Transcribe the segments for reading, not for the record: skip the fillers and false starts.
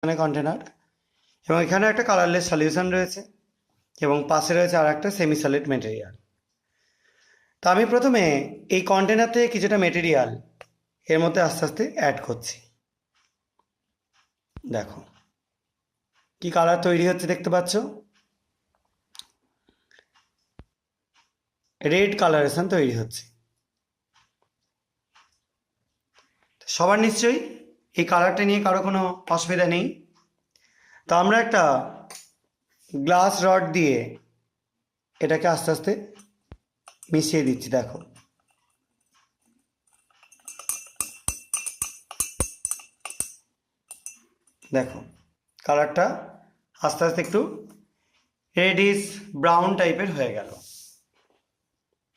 এখানে কন্টেনার, এবং এখানে একটা কালারলেস সলিউশন রয়েছে, এবং পাশে রয়েছে আর একটা সেমি সলিড মেটেরিয়াল। তো আমি প্রথমে এই কন্টেনার থেকে কিছুটা মেটেরিয়াল এর মধ্যে আস্তে আস্তে অ্যাড করছি। দেখো কি কালার তৈরি হচ্ছে, দেখতে পাচ্ছ, রেড কালারেশন তৈরি হচ্ছে। সবার নিশ্চয়ই এই কালারটা নিয়ে কারো কোনো অসুবিধা নেই। তো আমরা একটা গ্লাস রড দিয়ে এটাকে আস্তে আস্তে মিশিয়ে দিচ্ছি। দেখো দেখো কালারটা আস্তে আস্তে একটু রেডিশ ব্রাউন টাইপের হয়ে গেল।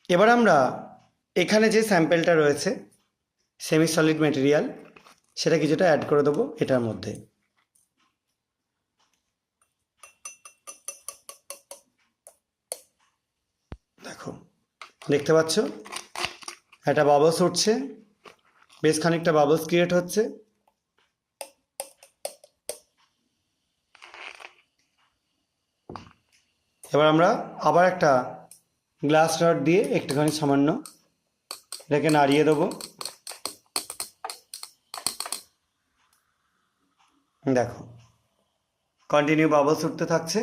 এবার আমরা এখানে যে স্যাম্পেলটা রয়েছে সেমি সলিড মেটেরিয়াল, সেটা কিছুটা অ্যাড করে দেবো এটার মধ্যে। দেখো দেখতে পাচ্ছ একটা বাবলস উঠছে, বেশ খানিকটা বাবলস ক্রিয়েট হচ্ছে। এবার আমরা আবার একটা গ্লাস রড দিয়ে একটুখানি সামান্য এটাকে নাড়িয়ে দেবো। দেখো কন্টিনিউ বাবলস উঠতে থাকছে।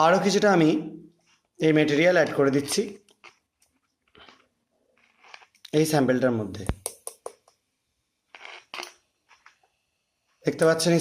আরও কিছুটা আমি এই মেটেরিয়াল অ্যাড করে দিচ্ছি এই স্যাম্পেলটার মধ্যে। দেখতে পাচ্ছেন